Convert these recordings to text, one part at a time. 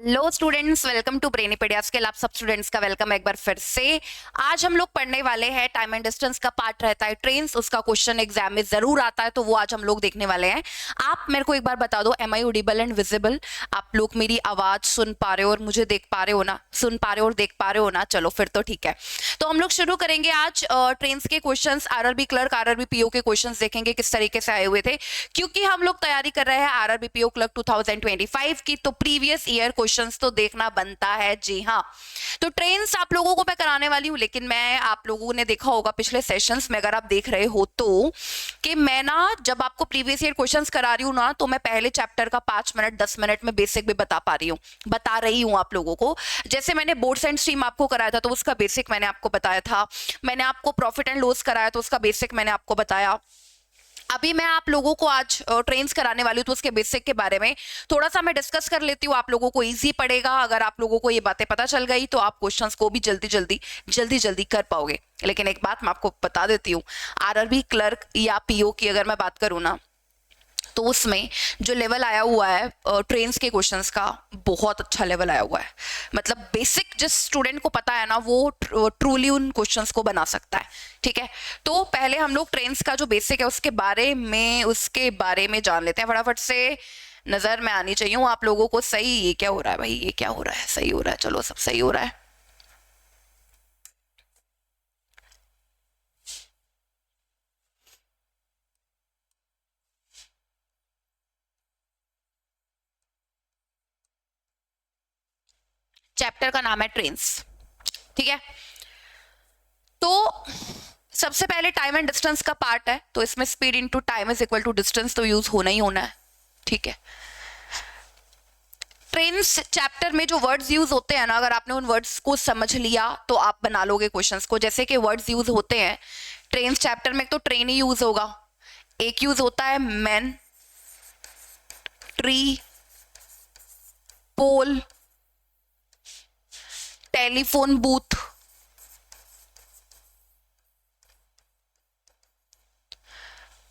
Hello students, welcome to ब्रेनीपीडियाज के आप सब स्टूडेंट्स का वेलकम एक बार फिर से। आज हम लोग पढ़ने वाले हैं टाइम एंड डिस्टेंस का पार्ट रहता है ट्रेन्स, उसका क्वेश्चन एग्जाम में जरूर आता है, तो वो आज हम लोग देखने वाले हैं। आप मेरे को एक बार बता दो, am I audible and visible? आप लोग मेरी आवाज सुन पा रहे हो और मुझे देख पा रहे हो ना? सुन पा रहे हो और देख पा रहे हो ना? चलो फिर तो ठीक है। तो हम लोग शुरू करेंगे आज ट्रेन्स के question. RRB clerk, RRB PO के क्वेश्चन देखेंगे किस तरीके से आए हुए थे, क्योंकि हम लोग तैयारी कर रहे हैं आरआरबी पीओ क्लर्क 2025 की, तो प्रीवियस ईयर क्वेश्चंस तो देखना बनता है। जी हाँ, तो ट्रेन्स आप लोगों को मैं कराने वाली हूँ, लेकिन मैं आप लोगों ने देखा होगा पिछले सेशंस में, अगर आप देख रहे हो तो, कि मैं ना जब आपको प्रीवियस ईयर क्वेश्चंस करा रही हूँ ना, तो मैं पहले चैप्टर का 5 मिनट 10 मिनट में बेसिक भी बता रही हूँ आप लोगों को। जैसे मैंने बोर्ड्स एंड स्ट्रीम आपको कराया था तो उसका बेसिक मैंने आपको बताया था, मैंने आपको प्रॉफिट एंड लॉस कराया तो उसका बेसिक मैंने आपको बताया। अभी मैं आप लोगों को आज ट्रेन्स कराने वाली हूँ, तो उसके बेसिक के बारे में थोड़ा सा मैं डिस्कस कर लेती हूँ। आप लोगों को इजी पड़ेगा, अगर आप लोगों को ये बातें पता चल गई तो आप क्वेश्चंस को भी जल्दी कर पाओगे। लेकिन एक बात मैं आपको बता देती हूँ, आरआरबी क्लर्क या पीओ की अगर मैं बात करूँ ना, तो उसमें जो लेवल आया हुआ है ट्रेन्स के क्वेश्चंस का, बहुत अच्छा लेवल आया हुआ है। मतलब बेसिक जिस स्टूडेंट को पता है ना, वो ट्रूली उन क्वेश्चंस को बना सकता है। ठीक है, तो पहले हम लोग ट्रेन्स का जो बेसिक है उसके बारे में जान लेते हैं। फटाफट से नजर में आनी चाहिए हूँ आप लोगों को। सही, ये क्या हो रहा है भाई, ये क्या हो रहा है? सही हो रहा है, चलो सब सही हो रहा है। चैप्टर का नाम है ट्रेन्स। ठीक है, तो सबसे पहले टाइम एंड डिस्टेंस का पार्ट है, तो इसमें speed into time is equal to distance तो यूज होना ही होना है। ठीक है, ट्रेन्स चैप्टर में जो वर्ड्स यूज होते हैं ना, अगर आपने उन वर्ड्स को समझ लिया तो आप बना लोगे क्वेश्चंस को। जैसे कि वर्ड्स यूज होते हैं ट्रेन्स चैप्टर में, तो ट्रेन ही यूज होगा, एक यूज होता है मैन, ट्री, पोल, टेलीफोन बूथ,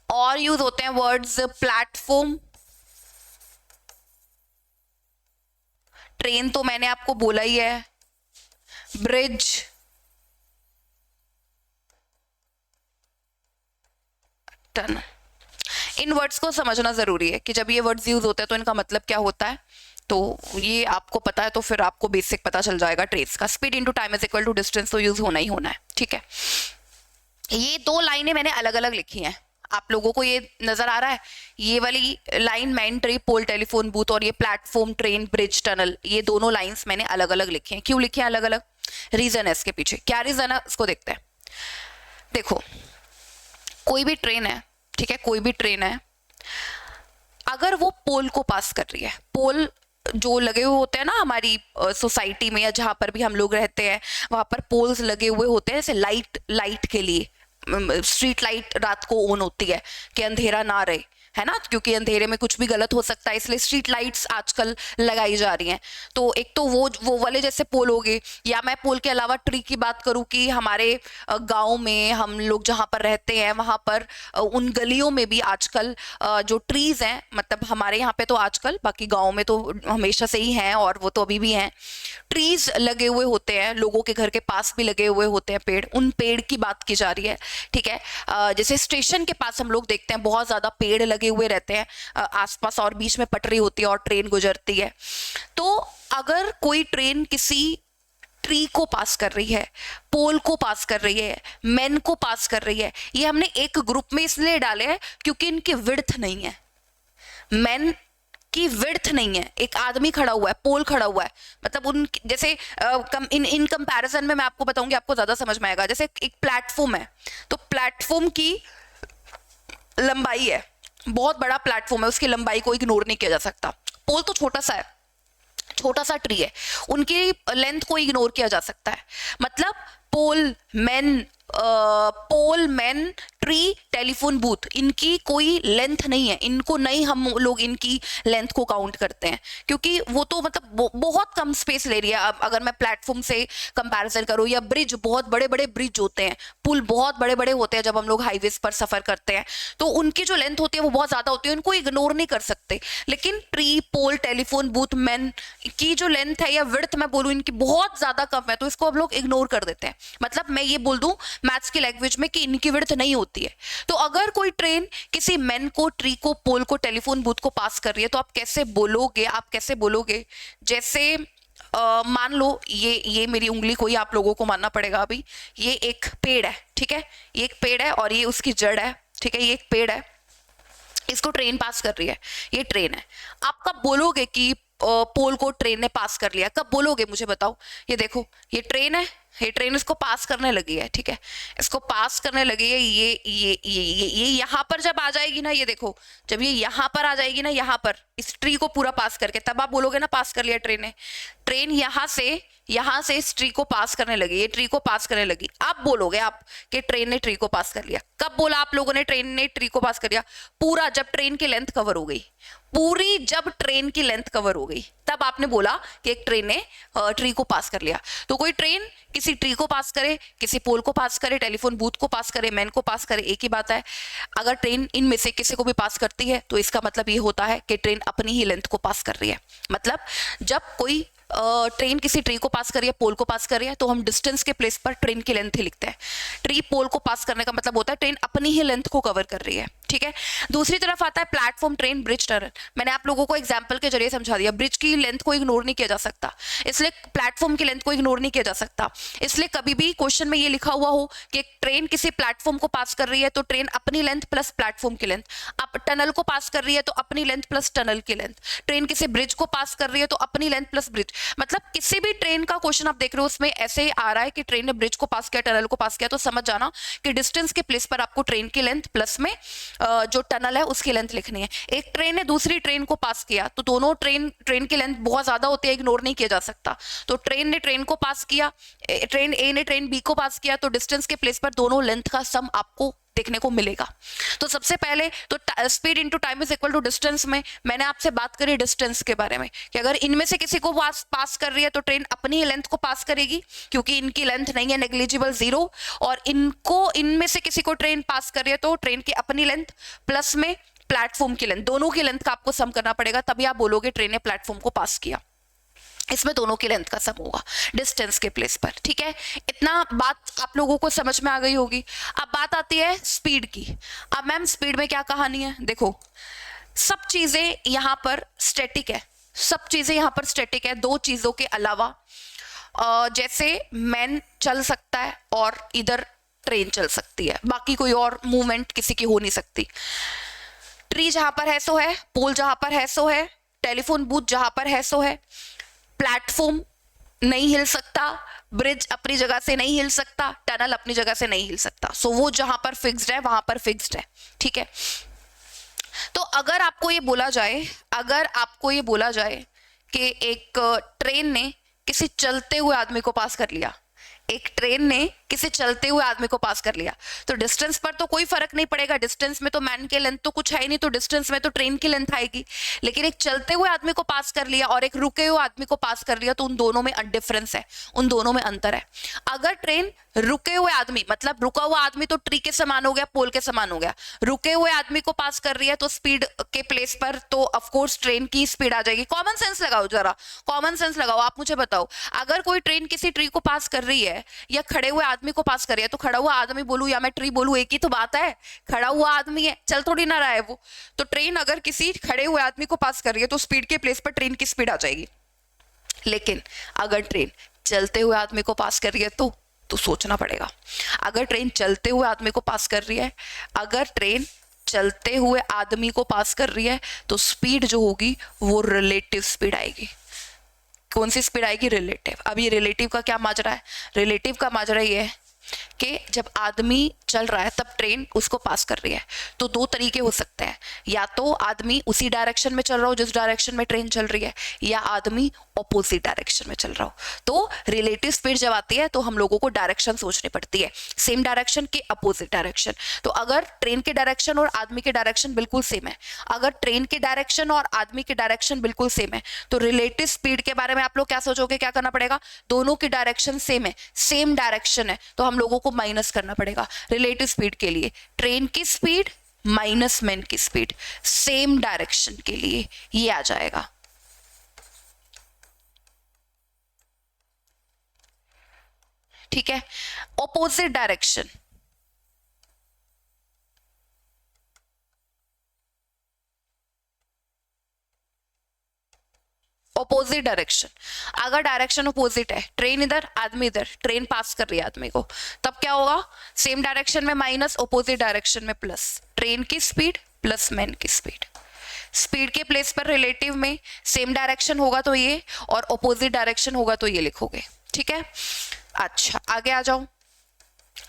और यूज होते हैं वर्ड्स प्लेटफॉर्म। ट्रेन तो मैंने आपको बोला ही है, ब्रिज, टनल। इन वर्ड्स को समझना जरूरी है कि जब ये वर्ड्स यूज होते हैं तो इनका मतलब क्या होता है। तो ये आपको पता है तो फिर आपको बेसिक पता चल जाएगा ट्रेन्स का। Speed into time is equal to distance तो यूज होना ही होना है। ठीक है, ये दो लाइनें मैंने अलग अलग लिखी हैं, आप लोगों को ये नजर आ रहा है? ये वाली लाइन मैन, ट्री, पोल, टेलीफोन बूथ, और ये प्लेटफॉर्म, ट्रेन, ब्रिज, टनल, ये दोनों लाइंस मैंने अलग अलग लिखी हैं। क्यों लिखी हैं अलग अलग? रीजन है इसके पीछे। क्या रीजन है उसको देखते हैं। देखो, कोई भी ट्रेन है, ठीक है, कोई भी ट्रेन है, अगर वो पोल को पास कर रही है, पोल जो लगे हुए होते हैं ना हमारी सोसाइटी में या जहां पर भी हम लोग रहते हैं, वहां पर पोल्स लगे हुए होते हैं, जैसे लाइट के लिए। स्ट्रीट लाइट रात को ऑन होती है कि अंधेरा ना रहे, है ना, क्योंकि अंधेरे में कुछ भी गलत हो सकता है, इसलिए स्ट्रीट लाइट्स आजकल लगाई जा रही हैं। तो एक तो वो वाले जैसे पोल हो गए, या मैं पोल के अलावा ट्री की बात करूं कि हमारे गांव में हम लोग जहां पर रहते हैं वहां पर उन गलियों में भी आजकल जो ट्रीज हैं, मतलब हमारे यहाँ पे तो आजकल, बाकी गाँव में तो हमेशा से ही हैं और वो तो अभी भी हैं, ट्रीज लगे हुए होते हैं, लोगों के घर के पास भी लगे हुए होते हैं पेड़, उन पेड़ की बात की जा रही है। ठीक है, जैसे स्टेशन के पास हम लोग देखते हैं बहुत ज्यादा पेड़ लगे हुए रहते हैं आसपास, और बीच में पटरी होती है और ट्रेन गुजरती है। तो अगर कोई ट्रेन किसी ट्री को पास कर रही है, पोल को पास कर रही है, मैन को पास कर रही है, ये हमने एक ग्रुप में इसलिए डाले हैं क्योंकि इनकी विड्थ नहीं है, मैन की विड्थ नहीं है। एक आदमी खड़ा हुआ है, पोल खड़ा हुआ है, मतलब उन जैसे इन कंपैरिजन में मैं आपको बताऊंगी, आपको ज्यादा समझ में आएगा। जैसे एक प्लेटफॉर्म है, तो प्लेटफॉर्म की लंबाई है, बहुत बड़ा प्लेटफॉर्म है, उसकी लंबाई को इग्नोर नहीं किया जा सकता। पोल तो छोटा सा है, छोटा सा ट्री है, उनकी लेंथ को इग्नोर किया जा सकता है। मतलब पोल मैन ट्री टेलीफोन बूथ, इनकी कोई लेंथ नहीं है, इनको नहीं हम लोग इनकी लेंथ को काउंट करते हैं, क्योंकि वो तो मतलब बहुत कम स्पेस ले रही है। अब अगर मैं प्लेटफॉर्म से कंपैरिजन करूं, या ब्रिज, बहुत बड़े बड़े ब्रिज होते हैं, पुल बहुत बड़े बड़े होते हैं, जब हम लोग हाईवेज पर सफर करते हैं तो उनकी जो लेंथ होती है वो बहुत ज्यादा होती है, उनको इग्नोर नहीं कर सकते। लेकिन ट्री, पोल, टेलीफोन बूथ, मैन की जो लेंथ है या विड्थ मैं बोलूं इनकी बहुत ज्यादा कम है, तो इसको हम लोग इग्नोर कर देते हैं। मतलब मैं ये बोल दूं मैथ्स की लैंग्वेज में कि इनकी विड्थ नहीं होती है। तो अगर कोई ट्रेन किसी मैन को, ट्री को, पोल को, टेलीफोन बूथ को पास कर रही है तो आप कैसे बोलोगे? आप कैसे बोलोगे? जैसे मान लो ये मेरी उंगली को ही आप लोगों को मानना पड़ेगा अभी, ये एक पेड़ है, ठीक है, ये एक पेड़ है और ये उसकी जड़ है, ठीक है, ये एक पेड़ है, इसको ट्रेन पास कर रही है, ये ट्रेन है। आप कब बोलोगे कि पोल को ट्रेन ने पास कर लिया? कब बोलोगे मुझे बताओ? ये देखो, ये ट्रेन है, ये ट्रेन इसको पास करने लगी है, ठीक है, इसको पास करने लगी है। ये यहाँ पर जब आ जाएगी ना, ये देखो, जब ये यहाँ पर आ जाएगी ना, यहाँ पर इस ट्री को पूरा पास करके, तब आप बोलोगे ना पास कर लिया ट्रेन ने। ट्रेन यहाँ से इस ट्री को पास करने लगी, ये ट्री को पास करने लगी, आप बोलोगे आप कि ट्रेन ने ट्री को पास कर लिया। कब बोला आप लोगों ने ट्रेन ने ट्री को पास कर लिया? पूरा, जब ट्रेन की लेंथ कवर हो गई, पूरी जब ट्रेन की लेंथ कवर हो गई तब आपने बोला कि एक ट्रेन ने ट्री को पास कर लिया। तो कोई ट्रेन किसी ट्री को पास करे, किसी पोल को पास करे, टेलीफोन बूथ को पास करे, मैन को पास करे, एक ही बात है। अगर ट्रेन इनमें से किसी को भी पास करती है तो इसका मतलब ये होता है कि ट्रेन अपनी ही लेंथ को पास कर रही है। मतलब जब कोई ट्रेन किसी ट्री को पास कर रही है, पोल को पास कर रही है, तो हम डिस्टेंस के प्लेस पर ट्रेन की लेंथ ही लिखते हैं। ट्री पोल को पास करने का मतलब होता है ट्रेन अपनी ही लेंथ को कवर कर रही है, ठीक है। दूसरी तरफ आता है प्लेटफॉर्म, ट्रेन, ब्रिज, टनल। मैंने आप लोगों को एग्जांपल के जरिए समझा दिया, ब्रिज की लेंथ को इग्नोर नहीं किया जा सकता, इसलिए प्लेटफॉर्म की लेंथ को इग्नोर नहीं किया जा सकता। इसलिए कभी भी क्वेश्चन में ये लिखा हुआ हो कि ट्रेन किसी प्लेटफॉर्म को पास कर रही है तो ट्रेन अपनी लेंथ प्लस प्लेटफॉर्म की लेंथ, अब टनल को पास कर रही है तो अपनी लेंथ प्लस टनल की लेंथ, ट्रेन किसी ब्रिज को पास कर रही है तो अपनी लेंथ प्लस ब्रिज। मतलब किसी भी ट्रेन का क्वेश्चन आप देख रहे हो उसमें ऐसे आ रहा है कि ट्रेन ने ब्रिज को पास किया, टनल को पास किया, तो समझ जाना कि डिस्टेंस के प्लेस पर आपको ट्रेन की लेंथ प्लस में जो टनल है उसकी लेंथ लिखनी है। एक ट्रेन ने दूसरी ट्रेन को पास किया तो दोनों ट्रेन की लेंथ बहुत ज्यादा होती है, इग्नोर नहीं किया जा सकता। तो ट्रेन ने ट्रेन को पास किया, ट्रेन ए ने ट्रेन बी को पास किया, तो डिस्टेंस के प्लेस पर दोनों लेंथ का सम आपको देखने को मिलेगा। तो सबसे पहले तो speed into time is equal to distance में मैंने आपसे बात करी डिस्टेंस के बारे में कि अगर इनमें से किसी को पास कर रही है तो ट्रेन अपनी ही लेंथ को पास करेगी, क्योंकि इनकी लेंथ नहीं है नेग्लिजिबल 0, और इनमें से किसी को ट्रेन पास कर रही है तो ट्रेन की अपनी लेंथ प्लस में प्लेटफॉर्म की लेंथ, दोनों की लेंथ का आपको सम करना पड़ेगा, तभी आप बोलोगे ट्रेन ने प्लेटफॉर्म को पास किया। इसमें दोनों की लेंथ का सम होगा डिस्टेंस के प्लेस पर, ठीक है। इतना बात आप लोगों को समझ में आ गई होगी। अब बात आती है स्पीड की। अब मैम स्पीड में क्या कहानी है? देखो, सब चीजें यहाँ पर स्टैटिक है, सब चीजें यहाँ पर स्टैटिक है, दो चीजों के अलावा। जैसे मैन चल सकता है और इधर ट्रेन चल सकती है, बाकी कोई और मूवमेंट किसी की हो नहीं सकती। ट्री जहां पर है सो है, पोल जहां पर है सो है, टेलीफोन बूथ जहां पर है सो है, प्लेटफॉर्म नहीं हिल सकता, ब्रिज अपनी जगह से नहीं हिल सकता, टनल अपनी जगह से नहीं हिल सकता। सो वो जहां पर फिक्स्ड है वहां पर फिक्स्ड है, ठीक है। तो अगर आपको ये बोला जाए कि एक ट्रेन ने किसी चलते हुए आदमी को पास कर लिया, एक ट्रेन ने किसी चलते हुए आदमी को पास कर लिया, तो डिस्टेंस पर तो कोई फर्क नहीं पड़ेगा, डिस्टेंस में तो मैन की लेंथ तो कुछ है ही नहीं, तो डिस्टेंस में तो ट्रेन की लेंथ आएगी। लेकिन एक चलते हुए आदमी को पास कर लिया और एक रुके हुए आदमी को पास कर लिया तो उन दोनों में डिफरेंस है, उन दोनों में अंतर है। अगर ट्रेन रुके हुए आदमी, मतलब रुका हुआ आदमी तो ट्री के समान हो गया, पोल के समान हो गया, रुके हुए आदमी को पास कर रही है तो स्पीड के प्लेस पर तो ऑफकोर्स ट्रेन की स्पीड आ जाएगी। कॉमन सेंस लगाओ, जरा कॉमन सेंस लगाओ। आप मुझे बताओ, अगर कोई ट्रेन किसी ट्री को पास कर रही है या खड़े हुए आदमी को पास कर रही है, तो खड़ा हुआ आदमी बोलूं या मैं ट्री बोलूं एक ही तो बात है, खड़ा हुआ आदमी है, चल थोड़ी ना रहा है वो। तो ट्रेन अगर किसी खड़े हुए आदमी को पास कर रही है तो स्पीड के प्लेस पर ट्रेन की स्पीड आ जाएगी। लेकिन अगर ट्रेन चलते हुए आदमी को पास कर रही है तो सोचना पड़ेगा। अगर ट्रेन चलते हुए आदमी को पास कर रही है, अगर ट्रेन चलते हुए आदमी को पास कर रही है तो स्पीड जो होगी वो रिलेटिव स्पीड आएगी। कौन सी स्पीड आएगी? रिलेटिव। अब ये रिलेटिव का क्या माजरा है? रिलेटिव का माजरा ये है कि जब आदमी चल रहा है तब ट्रेन उसको पास कर रही है। तो दो तरीके हो सकते हैं, या तो आदमी उसी डायरेक्शन में चल रहा हो जिस डायरेक्शन में ट्रेन चल रही है, या आदमी ऑपोजिट डायरेक्शन में चल रहा हो। तो रिलेटिव स्पीड जब आती है तो हम लोगों को डायरेक्शन सोचनी पड़ती है, सेम डायरेक्शन के अपोजिट डायरेक्शन। तो अगर ट्रेन के डायरेक्शन और आदमी के डायरेक्शन बिल्कुल सेम है, अगर ट्रेन के डायरेक्शन और आदमी के डायरेक्शन बिल्कुल सेम है, तो रिलेटिव स्पीड के बारे में आप लोग क्या सोचोगे, क्या करना पड़ेगा, दोनों की डायरेक्शन सेम है, सेम डायरेक्शन है, तो हम लोगों को माइनस करना पड़ेगा रिलेटिव स्पीड के लिए। ट्रेन की स्पीड माइनस मैन की स्पीड सेम डायरेक्शन के लिए, ये आ जाएगा। ठीक है। ऑपोजिट डायरेक्शन, ऑपोजिट डायरेक्शन, अगर डायरेक्शन ऑपोजिट है, ट्रेन इधर आदमी इधर, ट्रेन पास कर रही है आदमी को, तब क्या होगा, सेम डायरेक्शन में माइनस, ऑपोजिट डायरेक्शन में प्लस, ट्रेन की स्पीड प्लस मैन की स्पीड। स्पीड के प्लेस पर रिलेटिव में सेम डायरेक्शन होगा तो ये, और ऑपोजिट डायरेक्शन होगा तो ये लिखोगे। ठीक है। अच्छा आगे आ जाओ।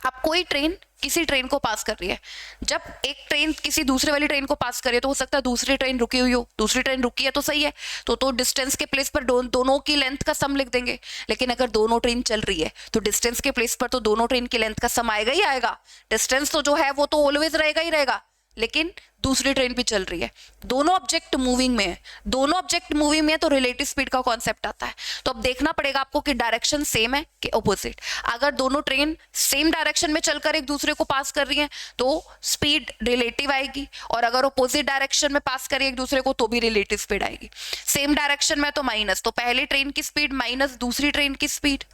अब कोई ट्रेन किसी ट्रेन को पास कर रही है, जब एक ट्रेन किसी दूसरे वाली ट्रेन को पास करे तो हो सकता है दूसरी ट्रेन रुकी हुई हो, दूसरी ट्रेन रुकी है तो सही है, तो डिस्टेंस के प्लेस पर दोनों की लेंथ का सम लिख देंगे। लेकिन अगर दोनों ट्रेन चल रही है तो डिस्टेंस के प्लेस पर तो दोनों ट्रेन की लेंथ का सम आएगा ही आएगा, डिस्टेंस तो जो है वो तो ऑलवेज रहेगा ही रहेगा, लेकिन दूसरी ट्रेन भी चल रही है, दोनों ऑब्जेक्ट मूविंग में है, दोनों ऑब्जेक्ट मूविंग में है, तो रिलेटिव स्पीड का कॉन्सेप्ट आता है। तो अब देखना पड़ेगा आपको कि डायरेक्शन सेम है कि ऑपोजिट। अगर दोनों ट्रेन सेम डायरेक्शन में चलकर एक दूसरे को पास कर रही है तो स्पीड रिलेटिव आएगी, और अगर ऑपोजिट डायरेक्शन में पास करें एक दूसरे को तो भी रिलेटिव स्पीड आएगी। सेम डायरेक्शन में तो माइनस, तो पहली ट्रेन की स्पीड माइनस दूसरी ट्रेन की स्पीड,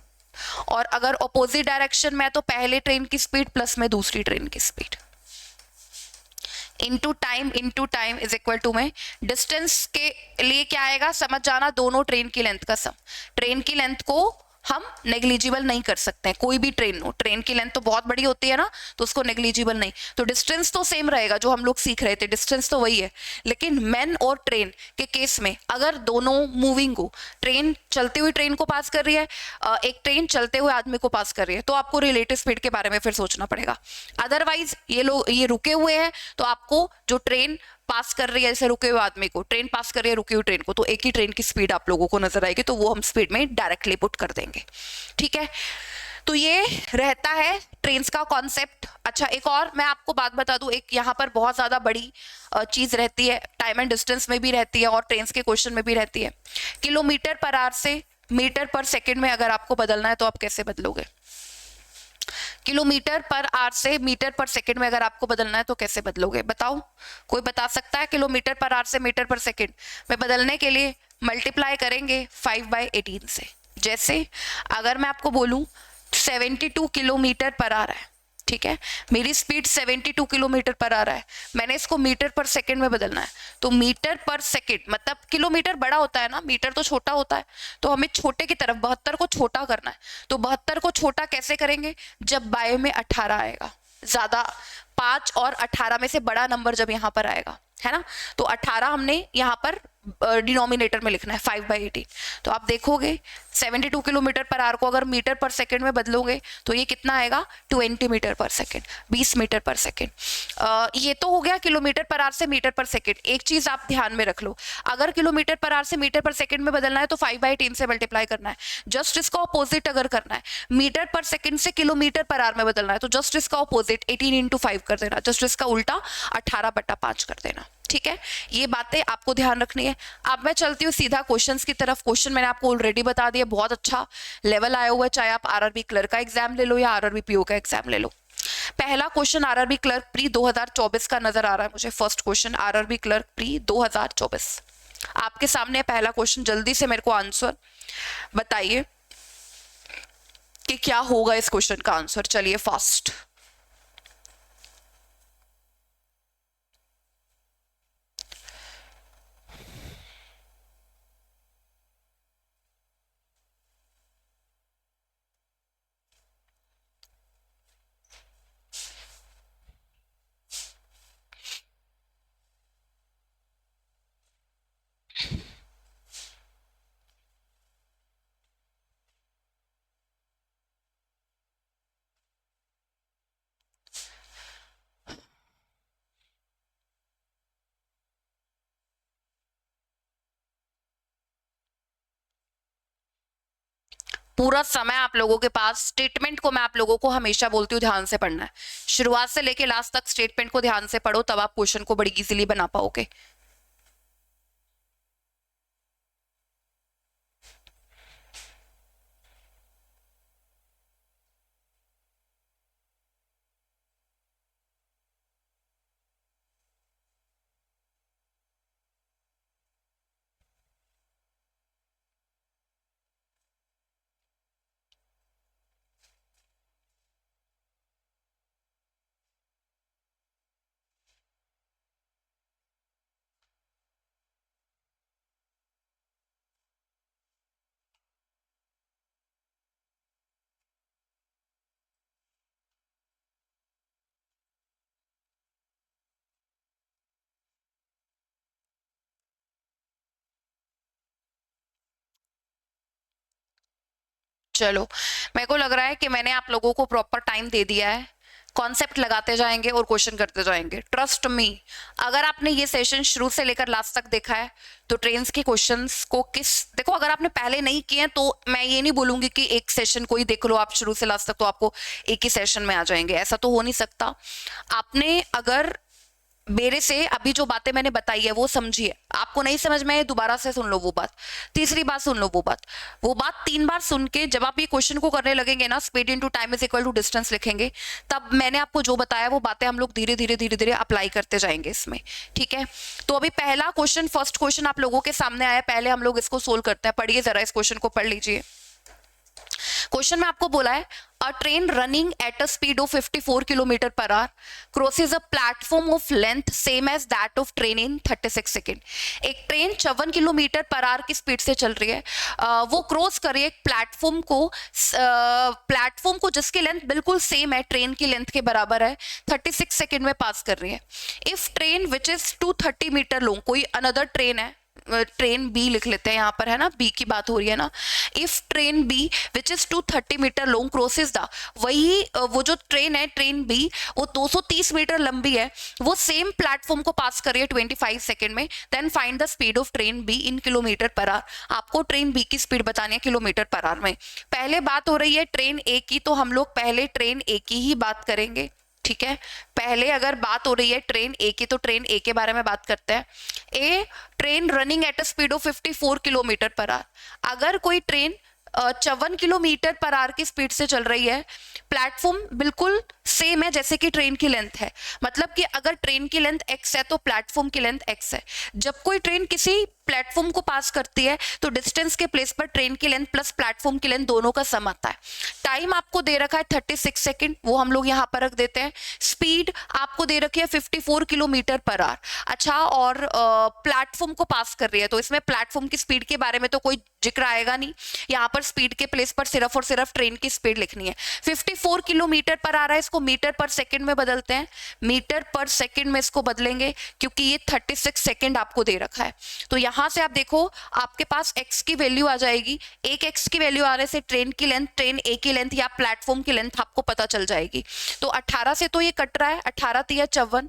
और अगर ऑपोजिट डायरेक्शन में तो पहले ट्रेन की स्पीड प्लस में दूसरी ट्रेन की speed. Into time is equal to में डिस्टेंस के लिए क्या आएगा समझ जाना, दोनों ट्रेन की लेंथ का सम। ट्रेन की लेंथ को हम नेग्लिजिबल नहीं कर सकते हैं, कोई भी ट्रेन हो, ट्रेन की लेंथ तो बहुत बड़ी होती है ना, तो उसको नेग्लिजिबल नहीं, तो डिस्टेंस तो सेम रहेगा जो हम लोग सीख रहे थे, डिस्टेंस तो वही है। लेकिन मैन और ट्रेन के केस में अगर दोनों मूविंग हो, ट्रेन चलती हुई ट्रेन को पास कर रही है, एक ट्रेन चलते हुए आदमी को पास कर रही है, तो आपको रिलेटिव स्पीड के बारे में फिर सोचना पड़ेगा। अदरवाइज ये रुके हुए हैं तो आपको जो ट्रेन पास कर रही है, जैसे रुके हुए आदमी को ट्रेन पास कर रही है रुकी हुई ट्रेन को, तो एक ही ट्रेन की स्पीड आप लोगों को नजर आएगी, तो वो हम स्पीड में डायरेक्टली पुट कर देंगे। ठीक है, तो ये रहता है ट्रेन का कॉन्सेप्ट। अच्छा एक और मैं आपको बात बता दूं, एक यहाँ पर बहुत ज्यादा बड़ी चीज रहती है, टाइम एंड डिस्टेंस में भी रहती है और ट्रेन के क्वेश्चन में भी रहती है। किलोमीटर पर आवर से मीटर पर सेकेंड में अगर आपको बदलना है तो आप कैसे बदलोगे? किलोमीटर पर आवर से मीटर पर सेकंड में अगर आपको बदलना है तो कैसे बदलोगे? बताओ, कोई बता सकता है? किलोमीटर पर आवर से मीटर पर सेकंड में बदलने के लिए मल्टीप्लाई करेंगे 5/18 से। जैसे अगर मैं आपको बोलूं 72 किलोमीटर पर आवर है, ठीक है, मेरी स्पीड 72 किलोमीटर पर आ रहा है, मैंने इसको मीटर पर सेकंड में बदलना है, तो मीटर पर सेकंड मतलब किलोमीटर बड़ा होता है ना, मीटर तो छोटा होता है, तो हमें छोटे की तरफ 72 को छोटा करना है। तो 72 को छोटा कैसे करेंगे? जब बाय में 18 आएगा, ज्यादा 5 और 18 में से बड़ा नंबर जब यहाँ पर आएगा, है ना, तो 18 हमने यहाँ पर डिनोमिनेटर में लिखना है 5/18। तो आप देखोगे 72 किलोमीटर पर आवर को अगर मीटर पर सेकंड में बदलोगे तो ये कितना आएगा? 20 मीटर पर सेकंड, 20 मीटर पर सेकंड। ये तो हो गया किलोमीटर पर आवर से मीटर पर सेकंड। एक चीज आप ध्यान में रख लो, अगर किलोमीटर पर आवर से मीटर पर सेकंड में बदलना है तो 5/18 से मल्टीप्लाई करना है। जस्ट इसका ऑपोजिट अगर करना है, मीटर पर सेकंड से किलोमीटर पर आवर में बदलना है, तो जस्ट इसका ऑपोजिट 18 × 5 कर देना, जस्ट इसका उल्टा 18/5 कर देना। ठीक है, ये बातें आपको ध्यान रखनी है। अब मैं चलती हूँ सीधा क्वेश्चंस की तरफ। क्वेश्चन मैंने आपको ऑलरेडी बता दिया, बहुत अच्छा लेवल आया हुआ है, चाहे आप आरआरबी क्लर्क का एग्जाम ले लो या आरआरबी पीओ का एग्जाम ले लो। पहला क्वेश्चन आरआरबी क्लर्क प्री 2024 का नजर आ रहा है मुझे। First question RRB clerk pre 2024 आपके सामने पहला क्वेश्चन। जल्दी से मेरे को आंसर बताइए कि क्या होगा इस क्वेश्चन का आंसर। चलिए फास्ट। पूरा समय आप लोगों के पास, स्टेटमेंट को मैं आप लोगों को हमेशा बोलती हूँ ध्यान से पढ़ना है, शुरुआत से लेके लास्ट तक स्टेटमेंट को ध्यान से पढ़ो, तब आप क्वेश्चन को बड़ी इजीली बना पाओगे। चलो, मेरे को लग रहा है कि मैंने आप लोगों को प्रॉपर टाइम दे दिया है, कॉन्सेप्ट लगाते जाएंगे और क्वेश्चन करते जाएंगे। ट्रस्ट मी, अगर आपने ये सेशन शुरू से लेकर लास्ट तक देखा है तो ट्रेन्स के क्वेश्चंस को देखो, अगर आपने पहले नहीं किए हैं तो मैं ये नहीं बोलूंगी कि एक सेशन को ही देख लो आप शुरू से लास्ट तक तो आपको एक ही सेशन में आ जाएंगे, ऐसा तो हो नहीं सकता। आपने अगर मेरे से अभी जो बातें मैंने बताई है वो समझिए, आपको नहीं समझ में दोबारा से सुन लो वो बात, तीसरी बार सुन लो वो बात 3 बार सुन के जब आप ये क्वेश्चन को करने लगेंगे ना, speed into time is equal to distance लिखेंगे, तब मैंने आपको जो बताया वो बातें हम लोग धीरे धीरे अप्लाई करते जाएंगे इसमें, ठीक है। तो अभी पहला क्वेश्चन, फर्स्ट क्वेश्चन आप लोगों के सामने आया, पहले हम लोग इसको सोल्व करते हैं। पढ़िए जरा, इस क्वेश्चन को पढ़ लीजिए। क्वेश्चन में आपको बोला है a train running at a speed of 54 kilometre per our crosses a platform of length same as that of train in 36 second. एक ट्रेन 54 किलोमीटर पर आवर की स्पीड से चल रही है, वो क्रॉस कर रही है एक प्लेटफॉर्म को जिसकी लेंथ बिल्कुल सेम है, ट्रेन की लेंथ के बराबर है, 36 सेकेंड में पास कर रही है। If train which is 230 metre long, कोई अनदर ट्रेन है, ट्रेन बी लिख लेते हैं यहाँ पर, है ना, बी की बात हो रही है ना। If train B which is 230 metre long crosses the, वही वो जो ट्रेन है ट्रेन बी वो 230 मीटर लंबी है, वो सेम प्लेटफॉर्म को पास कर रही है 25 सेकेंड में, then find the speed of train B in kilometre per hour. आपको ट्रेन बी की स्पीड बतानी है किलोमीटर पर आवर में। पहले बात हो रही है ट्रेन ए की, तो हम लोग पहले ट्रेन ए की ही बात करेंगे, ठीक है। पहले अगर बात हो रही है ट्रेन ए की तो ट्रेन ए के बारे में बात करते हैं। A train running at a speed of 54 kilometre per hour. अगर कोई ट्रेन 54 किलोमीटर पर आवर की स्पीड से चल रही है, प्लेटफॉर्म बिल्कुल सेम है जैसे कि ट्रेन की लेंथ है, मतलब कि अगर ट्रेन की लेंथ x है तो प्लेटफॉर्म की लेंथ x है। जब कोई ट्रेन किसी प्लेटफॉर्म को पास करती है तो डिस्टेंस के प्लेस पर ट्रेन की लेंथ प्लस प्लेटफॉर्म की लेंथ दोनों का सम आता है। टाइम आपको दे रखा है 36 सेकेंड, वो हम लोग यहाँ पर रख देते हैं। स्पीड आपको दे रखी है 54 किलोमीटर पर आवर। अच्छा, और प्लेटफॉर्म को पास कर रही है, तो इसमें प्लेटफॉर्म की स्पीड के बारे में तो कोई जिक्र आएगा नहीं, यहाँ पर स्पीड के प्लेस पर सिर्फ और सिर्फ ट्रेन की स्पीड लिखनी है। 54 किलोमीटर पर आ रहा है, इसको मीटर पर सेकंड में बदलते हैं, मीटर पर सेकंड में इसको बदलेंगे क्योंकि ये 36 सेकंड आपको दे रखा है। तो यहां से आप देखो आपके पास x की वैल्यू आ जाएगी, एक x की वैल्यू आ रहे से ट्रेन की लेंथ, ट्रेन ए की लेंथ या प्लेटफॉर्म की लेंथ आपको पता चल जाएगी। तो 18 से तो ये कट रहा है, 18 तिया 54,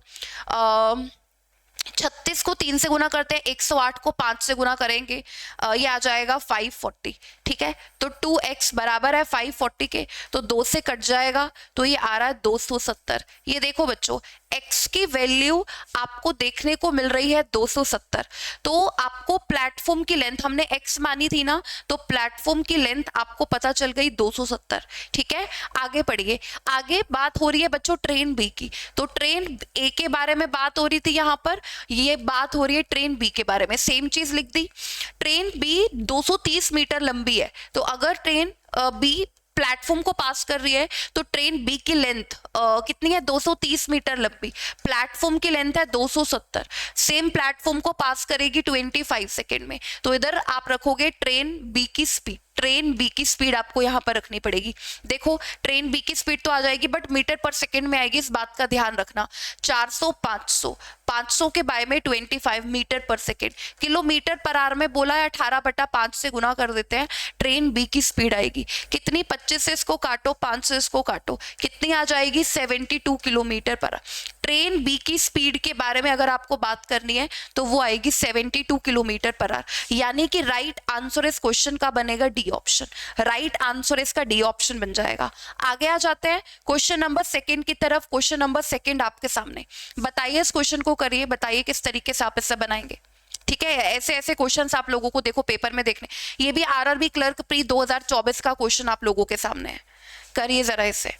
36 को 3 से गुना करते हैं, 108 को 5 से गुना करेंगे, ये आ जाएगा 540, ठीक है। तो 2x बराबर है 540 के, तो 2 से कट जाएगा, तो ये आ रहा है 270। ये देखो बच्चों, x की वैल्यू आपको देखने को मिल रही है 270, तो आपको प्लेटफॉर्म की लेंथ, हमने x मानी थी ना, तो प्लेटफॉर्म की लेंथ आपको पता चल गई 270, ठीक है। आगे पढ़िए, आगे बात हो रही है बच्चों ट्रेन बी की, तो ट्रेन ए के बारे में बात हो रही थी, यहाँ पर ये बात हो रही है ट्रेन बी के बारे में, सेम चीज लिख दी। ट्रेन बी 230 मीटर लंबी है, तो अगर ट्रेन बी प्लेटफॉर्म को पास कर रही है तो ट्रेन बी की लेंथ कितनी है, 230 मीटर लंबी, प्लेटफॉर्म की लेंथ है 270, सेम प्लेटफॉर्म को पास करेगी 25 सेकेंड में। तो इधर आप रखोगे ट्रेन बी की स्पीड, ट्रेन बी की स्पीड आपको यहाँ पर रखनी पड़ेगी। देखो ट्रेन बी की स्पीड तो आ जाएगी बट मीटर पर सेकेंड में आएगी, इस बात का ध्यान रखना। 400 500 500 के बाय में 25 मीटर पर सेकेंड, किलोमीटर पर आवर में बोला है 18/5 से गुना कर देते हैं, ट्रेन बी की स्पीड आएगी कितनी, 25 से इसको काटो, 5 से इसको काटो, कितनी आ जाएगी 72 किलोमीटर पर। ट्रेन बी की स्पीड के बारे में अगर आपको बात करनी है तो वो आएगी 72 किलोमीटर पर आवर, यानी कि राइट आंसर इस क्वेश्चन का बनेगा डी ऑप्शन, राइट आंसर इसका डी ऑप्शन बन जाएगा। आगे आ जाते हैं क्वेश्चन नंबर सेकंड की तरफ। क्वेश्चन नंबर सेकंड आपके सामने, बताइए इस क्वेश्चन को करिए, बताइए किस तरीके से आप इससे बनाएंगे। ठीक है, ऐसे ऐसे क्वेश्चंस आप लोगों को देखो पेपर में देखने, ये भी आरआरबी क्लर्क प्री 2024 का क्वेश्चन आप लोगों के सामने है, करिए जरा इसे।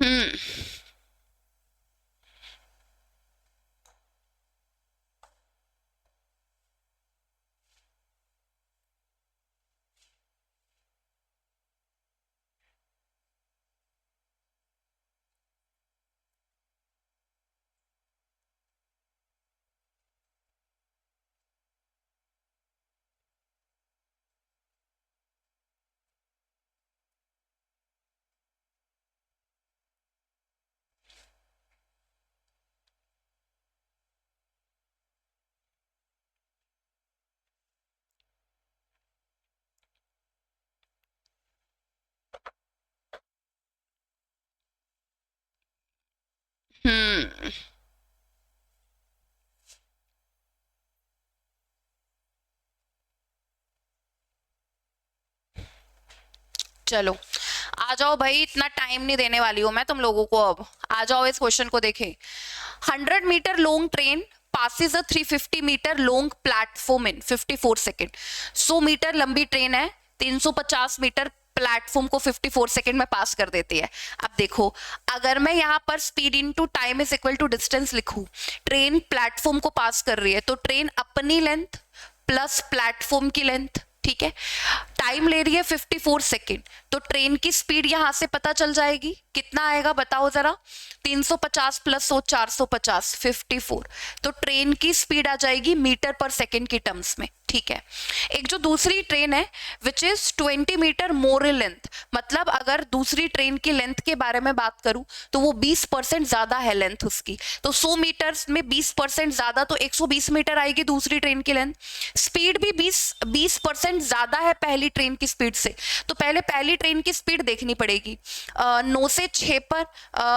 हम्म हम्म चलो आ जाओ भाई, इतना टाइम नहीं देने वाली हूं मैं तुम लोगों को, अब आ जाओ इस क्वेश्चन को देखें। 100 metre long train passes a 350 metre long platform in 54 second. 100 metre लंबी ट्रेन है, 350 मीटर प्लेटफॉर्म को 54 सेकेंड में पास कर देती है। अब देखो, अगर मैं यहाँ पर speed into time is equal to distance लिखूं, ट्रेन प्लेटफॉर्म को पास कर रही है तो ट्रेन अपनी लेंथ प्लस प्लेटफॉर्म की लेंथ, ठीक है, टाइम ले रही है 54 सेकेंड, तो ट्रेन की स्पीड यहां से पता चल जाएगी, कितना आएगा बताओ जरा, 350 प्लस 100 450 54, तो ट्रेन की स्पीड आ जाएगी मीटर पर सेकेंड की टर्म्स में। ठीक है, एक जो दूसरी ट्रेन है which is 20 metre more length, मतलब अगर दूसरी ट्रेन की लेंथ के बारे में बात करूं तो वो 20% ज्यादा है लेंथ उसकी, तो 100 मीटर में 20% ज्यादा तो 120 मीटर आएगी दूसरी ट्रेन की लेंथ। स्पीड भी 20% ज्यादा है पहली ट्रेन की स्पीड से, तो पहले पहली ट्रेन की स्पीड देखनी पड़ेगी। 9 से 6 पर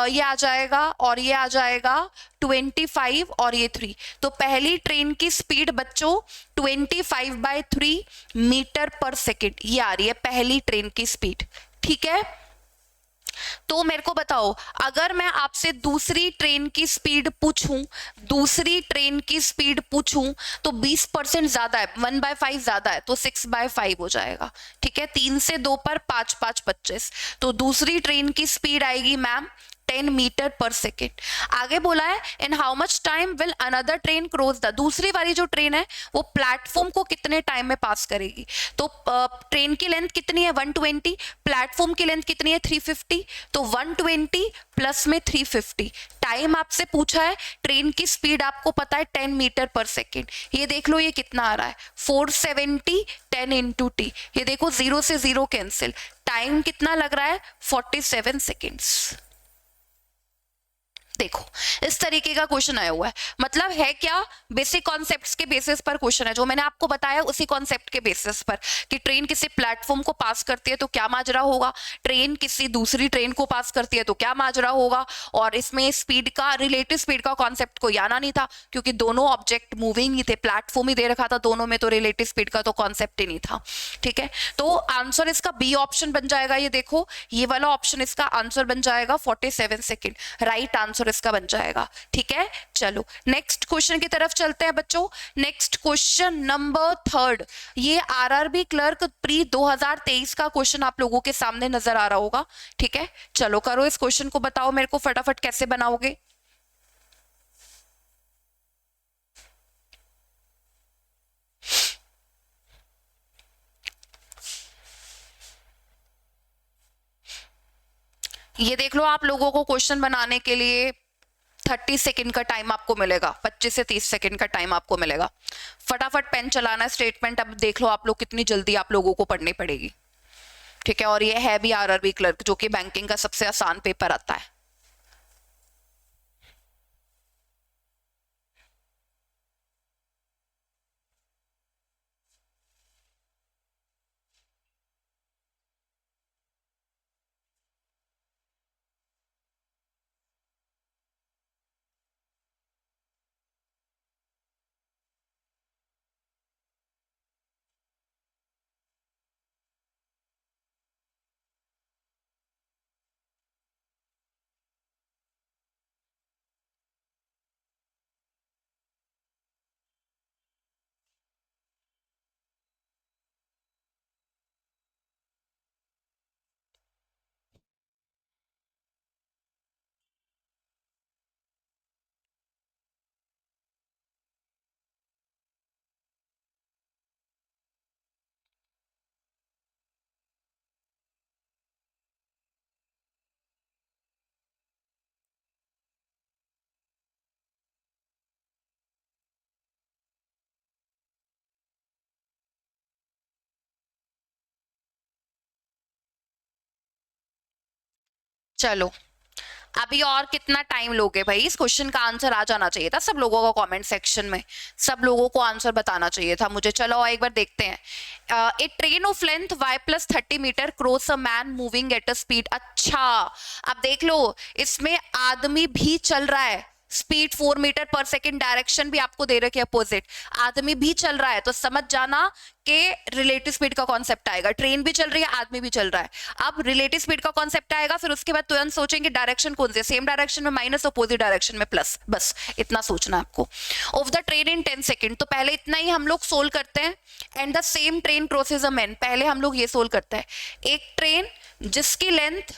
ये आ जाएगा और ये आ जाएगा 25 और ये 3, तो पहली ट्रेन की स्पीड बच्चों 25/3 मीटर पर सेकेंड, ये आ रही है पहली ट्रेन की स्पीड। ठीक है, तो मेरे को बताओ, अगर मैं आपसे दूसरी ट्रेन की स्पीड पूछूं, दूसरी ट्रेन की स्पीड पूछूं तो 20% ज्यादा है, 1/5 ज्यादा है, तो 6/5 हो जाएगा। ठीक है, 3 से 2 पर 5 5 25, तो दूसरी ट्रेन की स्पीड आएगी मैम 10 मीटर पर सेकेंड। आगे बोला है in how much time will another train cross the, दूसरी वाली जो ट्रेन है वो प्लेटफॉर्म को कितने टाइम में पास करेगी। तो ट्रेन की लेंथ कितनी है 120, प्लेटफॉर्म की लेंथ कितनी है 350, तो 120 प्लस में 350। टाइम आपसे पूछा है, ट्रेन की स्पीड आपको पता है 10 मीटर पर सेकेंड। ये देख लो ये कितना आ रहा है 470, 10 इंटू टी, ये देखो 0 से 0 कैंसिल, टाइम कितना लग रहा है 47 सेकेंड्स। देखो इस तरीके का क्वेश्चन आया हुआ है, मतलब है क्या, बेसिक कॉन्सेप्ट्स के बेसिस पर क्वेश्चन है, जो मैंने आपको बताया उसी कॉन्सेप्ट के बेसिस पर कि ट्रेन किसी प्लेटफॉर्म को पास करती है तो क्या माजरा होगा, ट्रेन किसी दूसरी ट्रेन को पास करती है तो क्या माजरा होगा। और इसमें स्पीड का, रिलेटिव स्पीड का कॉन्सेप्ट कोई आना नहीं था क्योंकि दोनों ऑब्जेक्ट मूविंग ही थे, प्लेटफॉर्म ही दे रखा था दोनों में, तो रिलेटिव स्पीड का तो कॉन्सेप्ट ही नहीं था। ठीक है, तो आंसर इसका बी ऑप्शन बन जाएगा, ये देखो ये वाला ऑप्शन इसका आंसर बन जाएगा 47 सेकेंड, राइट आंसर इसका बन जाएगा। ठीक है, चलो नेक्स्ट क्वेश्चन की तरफ चलते हैं बच्चों। नेक्स्ट क्वेश्चन नंबर 3, ये आरआरबी क्लर्क प्री 2023 का क्वेश्चन आप लोगों के सामने नजर आ रहा होगा। ठीक है, चलो करो इस क्वेश्चन को, बताओ मेरे को फटाफट कैसे बनाओगे। ये देख लो, आप लोगों को क्वेश्चन बनाने के लिए 30 सेकेंड का टाइम आपको मिलेगा, 25 से 30 सेकेंड का टाइम आपको मिलेगा। फटाफट पेन चलाना, स्टेटमेंट अब देख लो आप लोग कितनी जल्दी आप लोगों को पढ़नी पड़ेगी। ठीक है, और ये है भी आरआरबी क्लर्क जो कि बैंकिंग का सबसे आसान पेपर आता है। चलो अभी और कितना टाइम लोगे भाई, इस क्वेश्चन का आंसर आ जाना चाहिए था सब लोगों को कमेंट सेक्शन में, सब लोगों को आंसर बताना चाहिए था मुझे। चलो एक बार देखते हैं। A train of length y plus 30 metre cross a man moving at a speed. अच्छा अब देख लो, इसमें आदमी भी चल रहा है, स्पीड 4 मीटर पर सेकेंड, डायरेक्शन भी आपको दे रखी है अपोजिट, आदमी भी चल रहा है, तो समझ जाना कि रिलेटिव स्पीड का कॉन्सेप्ट आएगा। ट्रेन भी चल रही है, आदमी भी चल रहा है, अब रिलेटिव स्पीड का कॉन्सेप्ट आएगा, फिर उसके बाद तुरंत सोचेंगे डायरेक्शन कौन सी है, सेम डायरेक्शन में माइनस, अपोजिट डायरेक्शन में प्लस, बस इतना सोचना है आपको। Of the train in 10 second, तो पहले इतना ही हम लोग सोल्व करते हैं। And the same train crosses a man, पहले हम लोग ये सोल्व करते हैं, एक ट्रेन जिसकी लेंथ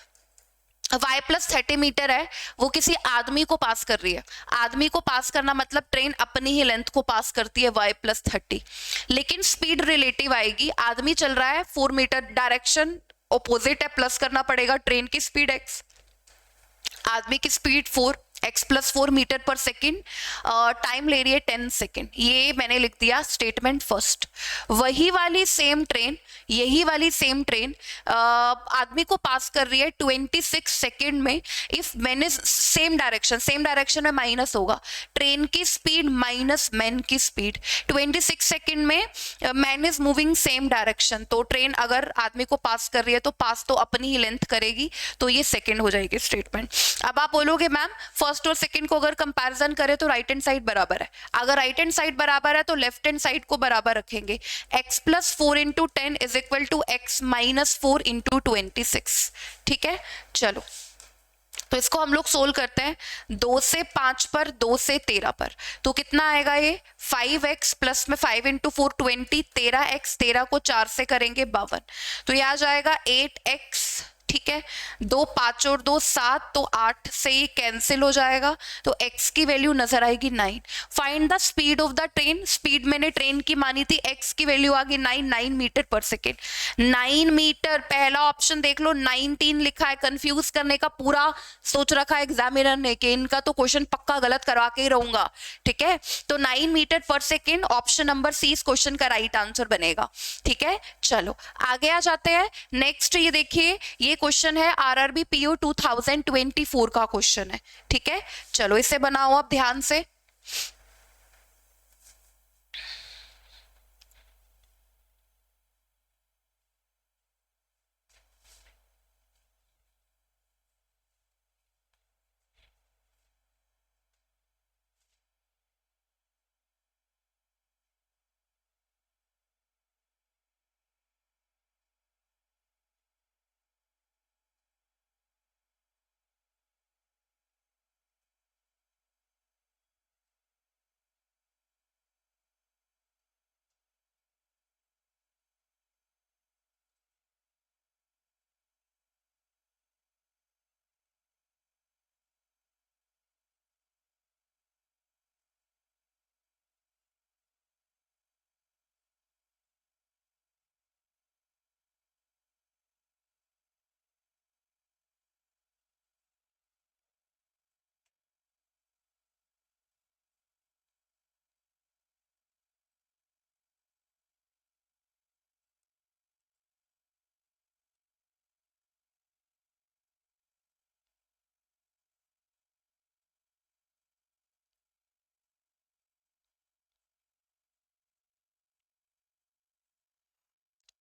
y प्लस 30 मीटर है वो किसी आदमी को पास कर रही है, आदमी को पास करना मतलब ट्रेन अपनी ही लेंथ को पास करती है y प्लस 30, लेकिन स्पीड रिलेटिव आएगी, आदमी चल रहा है 4 मीटर, डायरेक्शन ऑपोजिट है, प्लस करना पड़ेगा, ट्रेन की स्पीड x, आदमी की स्पीड 4, x प्लस 4 मीटर पर सेकेंड, टाइम ले रही है 10 सेकेंड, ये मैंने लिख दिया स्टेटमेंट फर्स्ट। वही वाली सेम ट्रेन, यही वाली सेम ट्रेन आदमी को पास कर रही है 26 सेकेंड में, इफ मैंने सेम डायरेक्शन में माइनस होगा, ट्रेन की स्पीड माइनस मैन की स्पीड, 26 सेकेंड में man is moving same direction, तो ट्रेन अगर आदमी को पास कर रही है तो पास तो अपनी ही लेंथ करेगी, तो ये सेकेंड हो जाएगी स्टेटमेंट। अब आप बोलोगे मैम फर्स्ट और सेकंड को अगर कंपैरिजन करें तो राइट हैंड साइड बराबर है, अगर राइट हैंड साइड बराबर है तो लेफ्ट हैंड साइड को बराबर रखेंगे, x plus 4 into 10 is equal to x minus 4 into 26। ठीक है, चलो तो इसको हम लोग सोल्व करते हैं, 2 से 5 पर, 2 से 13 पर, तो कितना आएगा ये 5x प्लस में 5 इंटू 4 20, 13x, 13 को 4 से करेंगे 52, तो ये आ जाएगा 8x। ठीक है, 2 5 और 2 7, तो 8 से ये कैंसिल हो जाएगा, तो x की वैल्यू नजर आएगी 9। Find the speed of the train, speed मैंने ट्रेन की मानी थी, x की वैल्यू आ गई 9 मीटर पर सेकेंड। 9 मीटर, पहला ऑप्शन देख लो 19 लिखा है, कंफ्यूज करने का पूरा सोच रखा है एग्जामिनर ने कि इनका तो क्वेश्चन पक्का गलत करवा के ही रहूंगा, ठीक है। तो 9 मीटर पर सेकेंड, ऑप्शन नंबर सी इस क्वेश्चन का राइट आंसर बनेगा, ठीक है। चलो आगे आ जाते हैं। नेक्स्ट ये देखिए, ये क्वेश्चन है आरआरबी पीओ 2024 का क्वेश्चन है, ठीक है। चलो इसे बनाओ आप ध्यान से।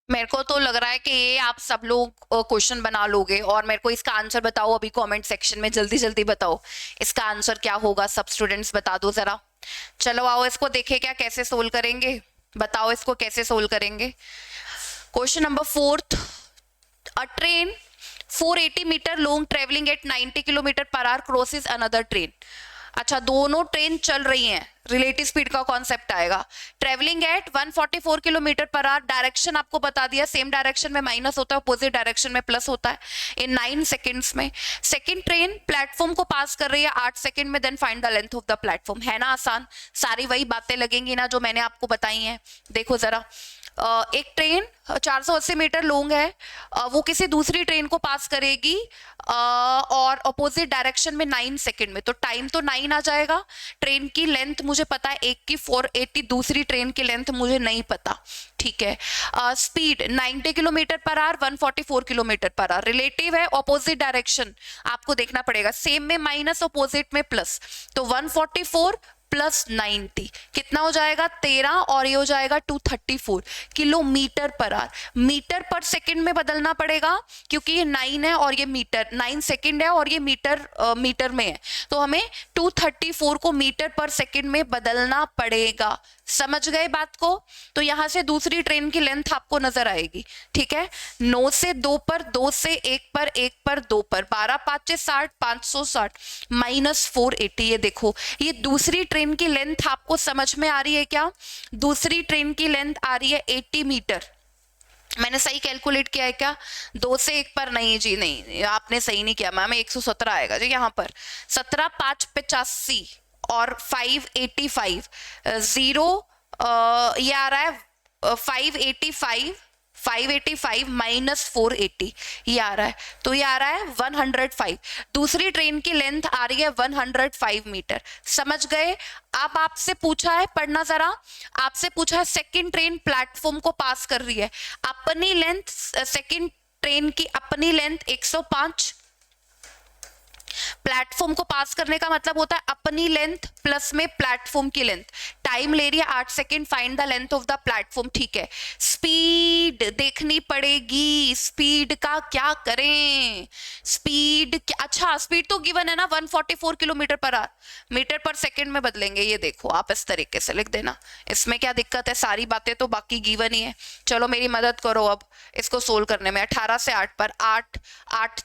मेरे को तो लग रहा है कि ये आप सब लोग क्वेश्चन बना लोगे, और मेरे को इसका आंसर बताओ अभी कमेंट सेक्शन में, जल्दी जल्दी बताओ इसका आंसर क्या होगा, सब स्टूडेंट्स बता दो जरा। चलो आओ इसको देखें क्या कैसे सोल्व करेंगे, बताओ इसको कैसे सोल्व करेंगे। Question number 4, a train 480 metre long travelling at 90 kilometre per hour crosses another train. अच्छा, दोनों ट्रेन चल रही हैं, रिलेटिव स्पीड का कॉन्सेप्ट आएगा। Travelling at 144 kilometre per hour, direction आपको बता दिया, सेम डायरेक्शन में माइनस होता है, अपोजिट डायरेक्शन में प्लस होता है, इन 9 सेकंड्स में। सेकंड ट्रेन प्लेटफॉर्म को पास कर रही है 8 सेकंड में, then find the length of the platform. है ना आसान, सारी वही बातें लगेंगी ना जो मैंने आपको बताई हैं। देखो जरा, एक ट्रेन 480 मीटर लॉन्ग है, वो किसी दूसरी ट्रेन को पास करेगी और अपोजिट डायरेक्शन में 9 सेकंड में, तो टाइम तो 9 आ जाएगा। ट्रेन की लेंथ मुझे पता है, एक की 480, दूसरी ट्रेन की लेंथ मुझे नहीं पता, ठीक है। Speed 90 kilometre per our, 144 kilometre per our, relative है, ऑपोजिट डायरेक्शन आपको देखना पड़ेगा, सेम में माइनस, ऑपोजिट में प्लस, तो 144 प्लस 90 कितना हो जाएगा 13, और ये हो जाएगा 234 किलोमीटर पर आवर। मीटर पर सेकंड में बदलना पड़ेगा क्योंकि ये 9 है और ये मीटर, 9 सेकंड है और ये मीटर में है, तो हमें 234 को मीटर पर सेकंड में बदलना पड़ेगा। समझ गए बात को? तो यहां से दूसरी ट्रेन की लेंथ आपको नजर आएगी, ठीक है। 9 से 2 पर, 2 से 1 पर, 1 पर 2 पर, 12 5 60, 560 माइनस 480। ये देखो, ये दूसरी ट्रेन की लेंथ आपको समझ में आ रही है क्या? दूसरी ट्रेन की लेंथ आ रही है 80 मीटर। मैंने सही कैलकुलेट किया है क्या? 2 से 1 पर नहीं जी, नहीं आपने सही नहीं किया मैम, 117 आएगा जी यहाँ पर। 17 5 85 और 585, 0 ये आ रहा है 585 माइनस 480 ये आ रहा है, तो ये आ रहा है 105। दूसरी ट्रेन की लेंथ आ रही है 105 मीटर। समझ गए? अब आपसे पूछा है, पढ़ना जरा, आपसे पूछा है सेकंड ट्रेन प्लेटफॉर्म को पास कर रही है, अपनी लेंथ, सेकंड ट्रेन की अपनी लेंथ 105, प्लेटफॉर्म को पास करने का मतलब होता है अपनी लेंथ प्लस में प्लेटफॉर्म की लेंथ। टाइम ले रही है 8 second, find the length of the platform, ठीक है। स्पीड देखनी पड़ेगी, स्पीड का क्या करें, स्पीड, अच्छा स्पीड तो गिवन है ना 144 किलोमीटर पर आवर, मीटर पर सेकेंड में बदलेंगे, ये देखो आप इस तरीके से लिख देना, इसमें क्या दिक्कत है, सारी बातें तो बाकी गिवन ही है। चलो मेरी मदद करो अब इसको सोल्व करने में। 18 से 8 पर 8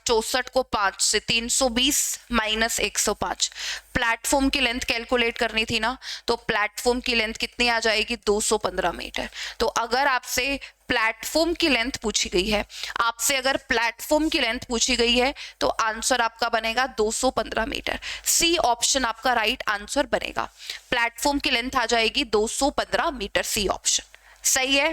64 को 5 से 320 माइनस 105, प्लेटफॉर्म की लेंथ कैलकुलेट कैलकुलेट करनी थी ना, तो प्लेटफॉर्म की लेंथ कितनी आ जाएगी, 215 मीटर। तो अगर आपसे प्लेटफॉर्म की लेंथ पूछी गई है, आपसे अगर प्लेटफॉर्म की लेंथ पूछी गई है, तो आंसर आपका बनेगा 215 मीटर। सी ऑप्शन आपका राइट आंसर बनेगा। प्लेटफॉर्म की लेंथ आ जाएगी 215 मीटर, सी ऑप्शन सही है।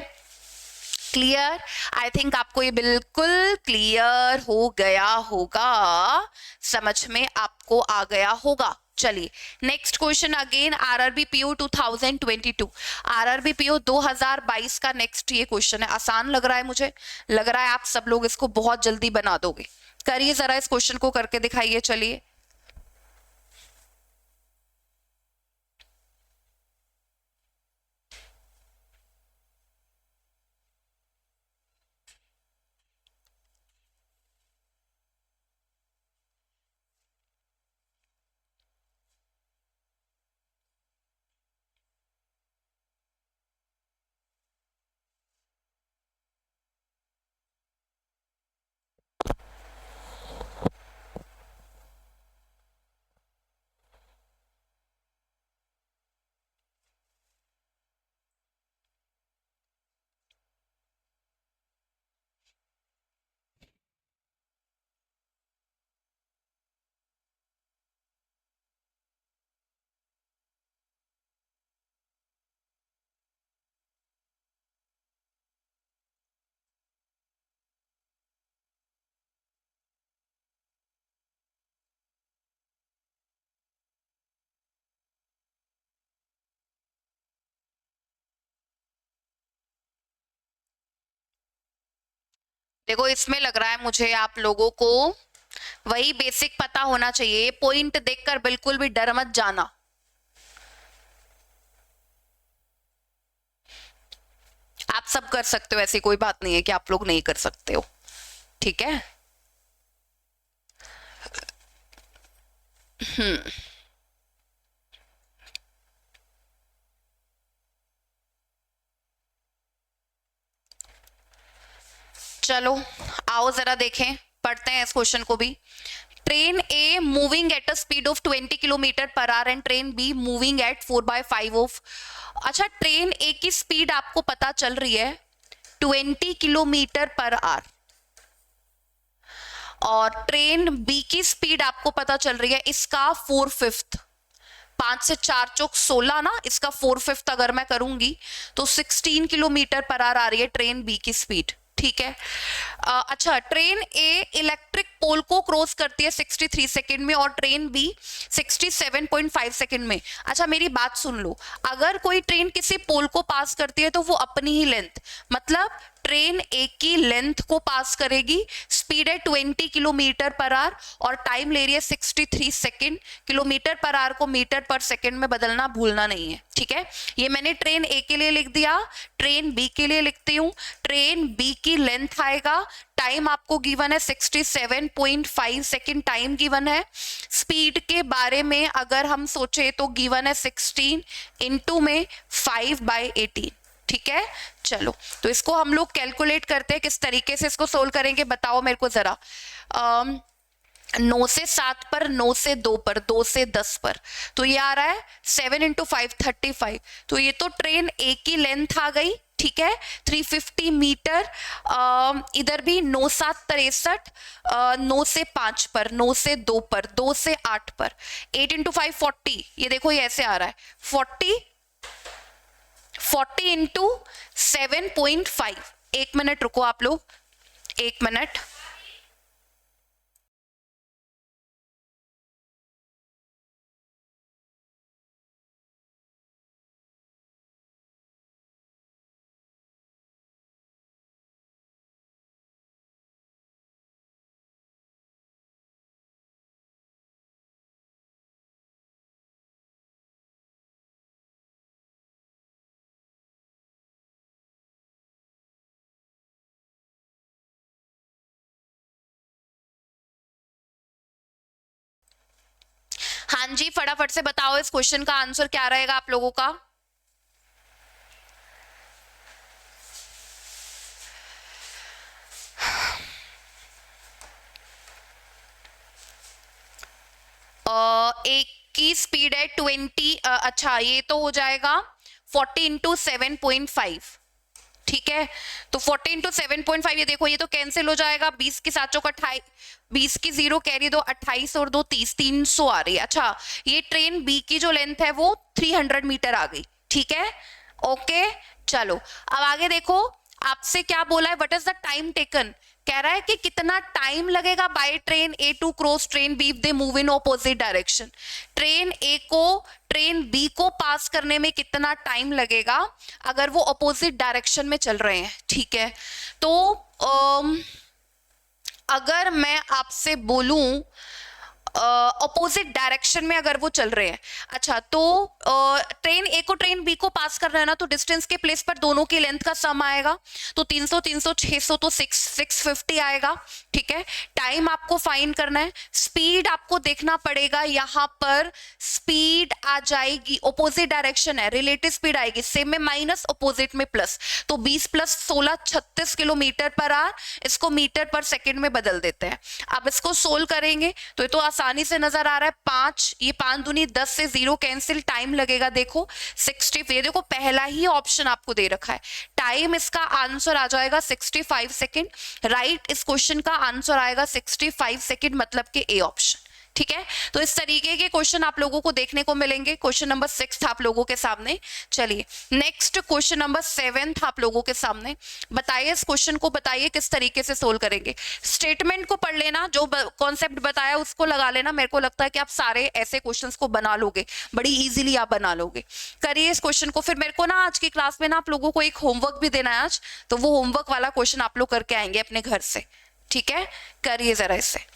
क्लियर? आई थिंक आपको ये बिल्कुल क्लियर हो गया होगा, समझ में आपको आ गया होगा। चलिए next question again RRB PO 2022, RRB PO 2022 का नेक्स्ट ये क्वेश्चन है। आसान लग रहा है मुझे, लग रहा है आप सब लोग इसको बहुत जल्दी बना दोगे। करिए जरा, इस क्वेश्चन को करके दिखाइए। चलिए देखो, इसमें लग रहा है मुझे आप लोगों को वही बेसिक पता होना चाहिए। ये पॉइंट देखकर बिल्कुल भी डर मत जाना। आप सब कर सकते हो, ऐसी कोई बात नहीं है कि आप लोग नहीं कर सकते हो, ठीक है। चलो आओ जरा देखें, पढ़ते हैं इस क्वेश्चन को भी। Train a moving at a speed of 20 kilometre per our and train be moving at 4/5 of. अच्छा, ट्रेन ए की स्पीड आपको पता चल रही है 20 किलोमीटर पर आवर, और ट्रेन बी की स्पीड आपको पता चल रही है इसका 4/5। 5 से 4 चौक 16 ना, इसका 4/5 अगर मैं करूंगी तो 16 किलोमीटर पर आवर आ रही है ट्रेन बी की स्पीड, ठीक है। अच्छा, ट्रेन ए इलेक्ट्रिक पोल को क्रॉस करती है 63 सेकंड में और ट्रेन बी 67.5 सेकंड में। अच्छा मेरी बात सुन लो, अगर कोई ट्रेन किसी पोल को पास करती है तो वो अपनी ही लेंथ, मतलब ट्रेन ए की लेंथ को पास करेगी, स्पीड है 20 किलोमीटर पर आवर और टाइम ले रही है 63 सेकंड। किलोमीटर पर आवर को मीटर पर सेकंड में बदलना भूलना नहीं है, ठीक है। ये मैंने ट्रेन ए के लिए लिख दिया, ट्रेन बी के लिए लिखती हूँ। ट्रेन बी की लेंथ आएगा, टाइम आपको गिवन है 67.5 सेकंड टाइम गिवन है। स्पीड के बारे में अगर हम सोचे तो गिवन है 16 इंटू में 5/18, ठीक है। चलो तो इसको हम लोग कैलकुलेट करते हैं, किस तरीके से इसको सोल्व करेंगे बताओ मेरे को जरा। 9 से 7 पर, 9 से 2 पर, 2 से 10 पर, तो ये आ रहा है 7 इंटू 5 35। तो ये तो ट्रेन ए की लेंथ आ गई, ठीक है, 350 मीटर। इधर भी 9 7 63, 9 से 5 पर, 9 से 2 पर, 2 से 8 पर, 8 इंटू 5 40। ये देखो ये ऐसे आ रहा है 40 इंटू 7.5। एक मिनट रुको आप लोग, एक मिनट। हाँ जी, फटाफट से बताओ इस क्वेश्चन का आंसर क्या रहेगा आप लोगों का। एक की स्पीड है 20, अच्छा ये तो हो जाएगा 40 इंटू 7.5, ठीक है। तो 40 इंटू 7.5, ये देखो ये तो कैंसिल हो जाएगा, 20 की 7 चौका 28, 20 की 0 कैरी दो, 28 और 2 30, 300 आ रही है। अच्छा ये ट्रेन बी की जो लेंथ है वो 300 मीटर आ गई, ठीक है, ओके। चलो अब आगे देखो, आपसे क्या बोला है, what is the time taken, कह रहा है कि कितना टाइम लगेगा by train A to cross train B if they move in opposite direction. Train A को ट्रेन बी को पास करने में कितना टाइम लगेगा अगर वो ऑपोजिट डायरेक्शन में चल रहे हैं, ठीक है। तो अगर मैं आपसे बोलूं ऑपोजिट डायरेक्शन में अगर वो चल रहे हैं, अच्छा तो ट्रेन ए को ट्रेन बी को पास कर रहा है ना, तो डिस्टेंस के प्लेस पर दोनों की लेंथ का सम आएगा, तो 300 300 600 तो 650 आएगा, ठीक है। टाइम आपको फाइंड करना है, स्पीड आपको देखना पड़ेगा, यहां पर स्पीड आ जाएगी, ऑपोजिट डायरेक्शन है, रिलेटिव स्पीड आएगी, सेम में माइनस, ऑपोजिट में प्लस, तो 20 प्लस 16 36 किलोमीटर पर आवर, इसको मीटर पर सेकेंड में बदल देते हैं। अब इसको सोल्व करेंगे तो ये तो आसानी से नजर आ रहा है, 5, ये 5 दूनी 10 से 0 कैंसिल, टाइम लगेगा देखो 60, ये देखो पहला ही ऑप्शन आपको दे रखा है, टाइम इसका आंसर आ जाएगा 65 सेकेंड, राइट, इस क्वेश्चन का आंसर आएगा 65 सेकेंड, मतलब कि ए ऑप्शन, ठीक है। तो इस तरीके के क्वेश्चन आप लोगों को देखने को मिलेंगे। क्वेश्चन नंबर 6 था आप लोगों के सामने। चलिए नेक्स्ट क्वेश्चन नंबर 7 था आप लोगों के सामने। बताइए इस क्वेश्चन को, बताइए किस तरीके से सोल्व करेंगे। स्टेटमेंट को पढ़ लेना, जो कॉन्सेप्ट बताया उसको लगा लेना, मेरे को लगता है कि आप सारे ऐसे क्वेश्चंस को बना लोगे, बड़ी इजीली आप बना लोगे। करिए इस क्वेश्चन को, फिर मेरे को ना आज की क्लास में ना आप लोगों को एक होमवर्क भी देना है आज, तो वो होमवर्क वाला क्वेश्चन आप लोग करके आएंगे अपने घर से, ठीक है। करिए जरा इसे।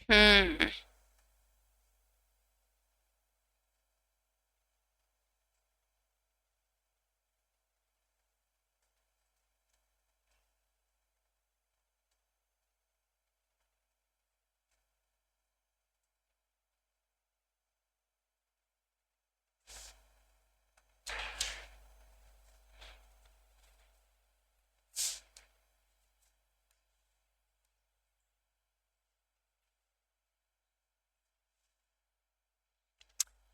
हम्म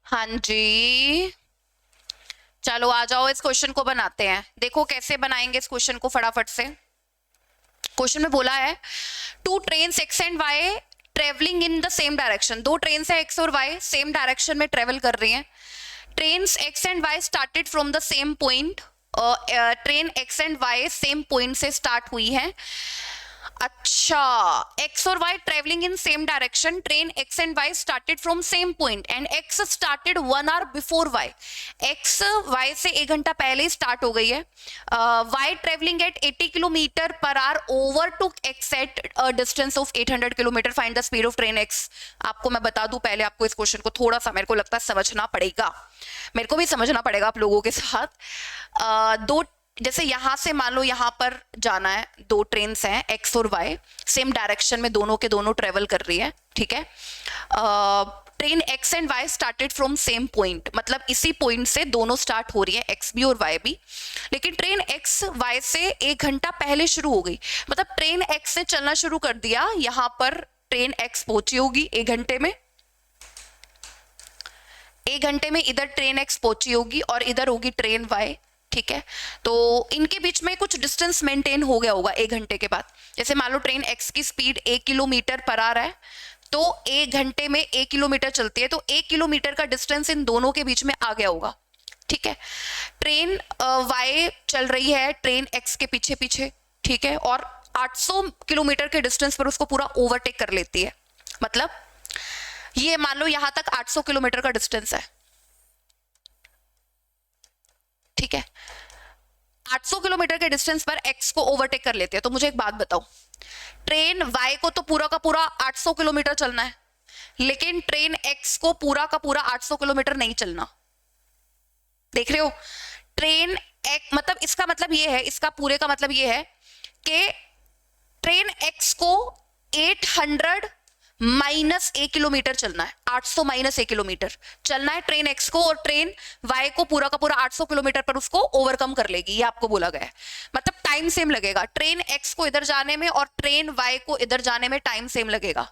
हाँ जी, चलो आ जाओ इस क्वेश्चन को बनाते हैं। देखो कैसे बनाएंगे इस क्वेश्चन को फटाफट से। क्वेश्चन में बोला है two train X and Y travelling in the same direction, दो ट्रेन है एक्स और वाई सेम डायरेक्शन में ट्रेवल कर रही हैं। Trains X and Y started from the same point, train X and Y same point से start हुई है। अच्छा, x और y travelling in same direction, train x and y started from same point and x started 1 hour before y, x y से 1 घंटा पहले ही start हो गई है। y travelling at 80 kilometre per hour overtook x at distance of 800 kilometre, find the speed of train x। आपको मैं बता दूं पहले, आपको इस क्वेश्चन को थोड़ा सा मेरे को लगता है समझना पड़ेगा, मेरे को भी समझना पड़ेगा आप लोगों के साथ। दो जैसे यहां से मान लो यहां पर जाना है, दो ट्रेन्स हैं एक्स और वाई सेम डायरेक्शन में दोनों के दोनों ट्रेवल कर रही है, ठीक है। Train X and Y started from same point, मतलब इसी पॉइंट से दोनों स्टार्ट हो रही है, एक्स भी और वाई भी, लेकिन ट्रेन एक्स वाई से 1 घंटा पहले शुरू हो गई, मतलब ट्रेन एक्स ने चलना शुरू कर दिया, यहां पर ट्रेन एक्स पहुंची होगी 1 घंटे में, 1 घंटे में इधर ट्रेन एक्स पहुंची होगी और इधर होगी ट्रेन वाई, ठीक है। तो इनके बीच में कुछ डिस्टेंस मेंटेन हो गया होगा 1 घंटे के बाद। जैसे मान लो ट्रेन एक्स की स्पीड 1 किलोमीटर पर आवर है, तो 1 घंटे में 1 किलोमीटर चलती है, तो 1 किलोमीटर का डिस्टेंस इन दोनों के बीच में आ गया होगा, ठीक है। ट्रेन वाई चल रही है ट्रेन एक्स के पीछे पीछे, ठीक है, और 800 किलोमीटर के डिस्टेंस पर उसको पूरा ओवरटेक कर लेती है। मतलब ये मान लो यहां तक 800 किलोमीटर का डिस्टेंस है, ठीक है। 800 किलोमीटर के डिस्टेंस पर एक्स को ओवरटेक कर लेते हैं। तो मुझे एक बात बताओ, ट्रेन वाई को तो पूरा का पूरा 800 किलोमीटर चलना है, लेकिन ट्रेन एक्स को पूरा का पूरा 800 किलोमीटर नहीं चलना। देख रहे हो, ट्रेन एक्स मतलब इसका मतलब ये है, इसका पूरे का मतलब ये है कि ट्रेन एक्स को 800 माइनस 1 किलोमीटर चलना है, 800 माइनस 1 किलोमीटर चलना है ट्रेन एक्स को, और ट्रेन वाई को पूरा का पूरा 800 किलोमीटर पर उसको ओवरकम कर लेगी, ये आपको बोला गया है। मतलब टाइम सेम लगेगा, ट्रेन एक्स को इधर जाने में और ट्रेन वाई को इधर जाने में टाइम सेम लगेगा।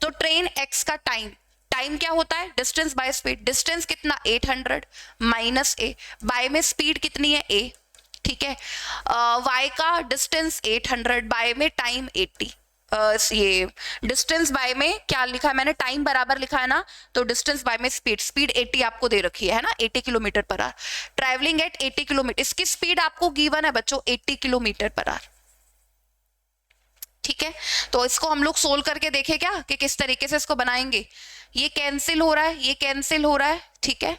तो ट्रेन एक्स का टाइम क्या होता है, डिस्टेंस बाय स्पीड। डिस्टेंस कितना 800 माइनस ए, बाय में स्पीड कितनी है ए, ठीक है। वाई का डिस्टेंस 800, बाय में टाइम 80। ये डिस्टेंस बाय में क्या लिखा है मैंने, टाइम बराबर लिखा है ना, तो डिस्टेंस बाय में स्पीड 80 आपको दे रखी है ना, 80 kilometre per our, travelling eight 80 kilometre. इसकी स्पीड आपको गिवन है बच्चों 80 किलोमीटर पर आवर, ठीक है। तो इसको हम लोग सोल्व करके देखें क्या कि किस तरीके से इसको बनाएंगे। ये कैंसिल हो रहा है, ये कैंसिल हो रहा है, ठीक है।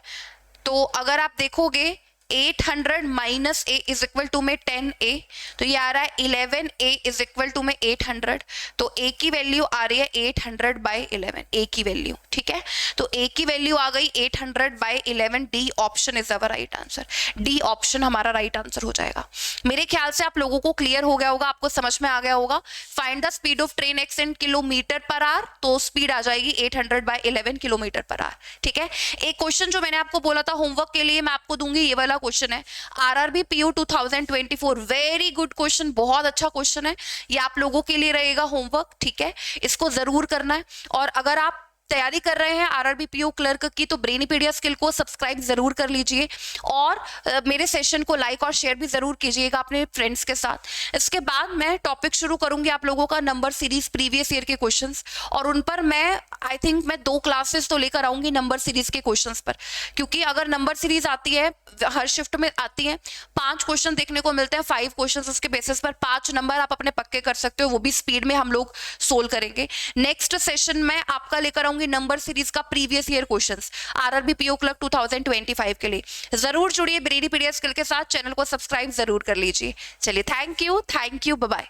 तो अगर आप देखोगे 800 minus a is equal to में 10a, तो ये आ रहा है 11a इज इक्वल टू में 800। तो a की वैल्यू आ रही है 800 बाई 11, a की वैल्यू, ठीक है। तो a की वैल्यू आ गई 800 by 11, D option is our right answer. D option हमारा राइट आंसर हो जाएगा। मेरे ख्याल से आप लोगों को क्लियर हो गया होगा, आपको समझ में आ गया होगा। Find the speed of train x in kilometre per our, तो स्पीड आ जाएगी 800 बाई 11 किलोमीटर पर आवर, ठीक है। एक क्वेश्चन जो मैंने आपको बोला था होमवर्क के लिए मैं आपको दूंगी, ये वाला क्वेश्चन है RRB PO 2024, very good question, बहुत अच्छा क्वेश्चन है, ये आप लोगों के लिए रहेगा होमवर्क, ठीक है। इसको जरूर करना है। और अगर आप तैयारी कर रहे हैं आरआरबी पीयू क्लर्क की, तो ब्रेनीपीडिया स्किल को सब्सक्राइब जरूर कर लीजिए, और मेरे सेशन को लाइक और शेयर भी जरूर कीजिएगा अपने फ्रेंड्स के साथ। इसके बाद मैं टॉपिक शुरू करूंगी आप लोगों का नंबर सीरीज प्रीवियस ईयर के क्वेश्चंस, और उन पर मैं आई थिंक मैं 2 क्लासेस तो लेकर आऊंगी नंबर सीरीज के क्वेश्चंस पर, क्योंकि अगर नंबर सीरीज आती है हर शिफ्ट में आती है, 5 क्वेश्चन देखने को मिलते हैं, 5 क्वेश्चन, उसके बेसिस पर 5 नंबर आप अपने पक्के कर सकते हो, वो भी स्पीड में हम लोग सोल्व करेंगे। नेक्स्ट सेशन में आपका लेकर नंबर सीरीज का previous year questions RRB PO clerk 2025 के लिए। जरूर जुड़िए ब्रेनीपीडिया स्किल के साथ, चैनल को सब्सक्राइब जरूर कर लीजिए। चलिए, थैंक यू, बाय बाय।